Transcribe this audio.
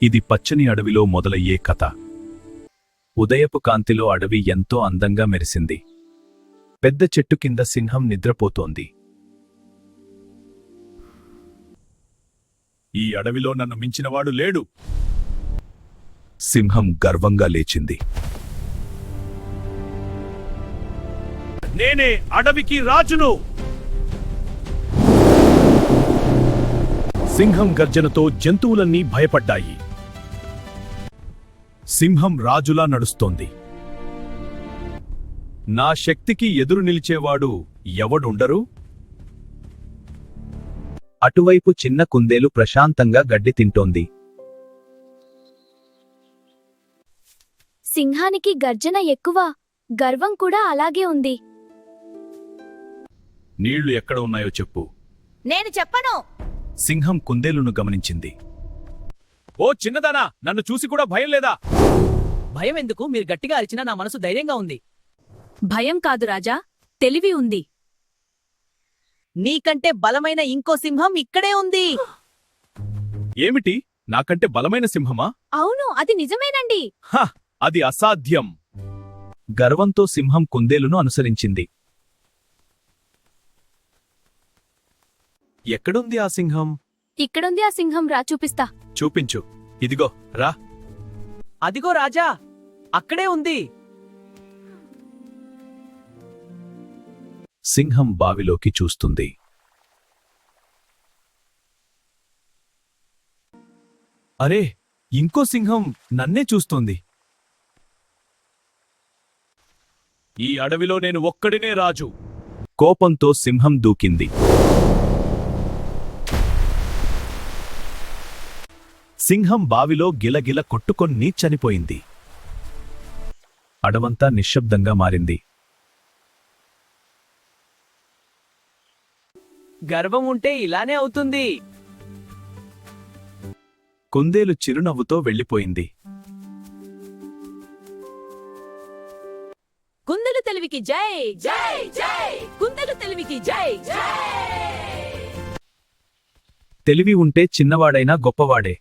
ఇది పచ్చని అడవిలో మొదలయ్యే కథ. ఉదయపు కాంతిలో అడవి ఎంతో అందంగా మెరిసింది. పెద్ద చెట్టు కింద సింహం నిద్రపోతోంది. ఈ అడవిలో నన్ను మించినవాడు లేడు. సింహం గర్వంగా లేచింది. నేనే అడవికి రాజును. సింహం గర్జనతో జంతువులన్నీ భయపడ్డాయి. సింహం రాజులా నడుస్తోంది. నా శక్తికి ఎదురు నిలిచేవాడు ఎవడుండరు? అటువైపు చిన్న కుందేలు ప్రశాంతంగా గడ్డి తింటోంది. సింహానికి గర్జన ఎక్కువ, గర్వం కూడా అలాగే ఉంది. నీళ్లు ఎక్కడ ఉన్నాయో చెప్పు. నేను చెప్పను. సింహం కుందేలును గమనించింది. ఓ చిన్నదానా, నన్ను చూసి కూడా భయం లేదా? భయం ఎందుకు? మీరు గట్టిగా అరిచినా నా మనసు ధైర్యంగా ఉంది. భయం కాదు రాజా, తెలివి ఉంది. నీకంటే బలమైన ఇంకో సింహం ఇక్కడే ఉంది. ఏమిటి? నాకంటే బలమైన సింహమా? అవును, అది నిజమేనండి. హ, అది అసాధ్యం. గర్వంతో సింహం కుందేలును అనుసరించింది. ఎక్కడుంది ఆ సింహం? ఇక్కడుంది ఆ సింహం, రా చూపిస్తా. చూపించు. ఇదిగో రా. అదిగో రాజా, అక్కడే ఉంది. సింహం బావిలోకి చూస్తుంది. అరే, ఇంకో సింహం నన్నే చూస్తోంది. ఈ అడవిలో నేను ఒక్కడినే రాజు. కోపంతో సింహం దూకింది. సింహం బావిలో గిలగిల కొట్టుకొని చనిపోయింది. అడవంతా నిశ్శబ్దంగా మారింది. గర్వం ఉంటే ఇలానే అవుతుంది. కుందేలు చిరునవ్వుతో వెళ్ళిపోయింది. కుందలు తెలివికి జై జై జై, కుందలు తెలివికి జై జై. తెలివి ఉంటే చిన్నవాడైనా గొప్పవాడే.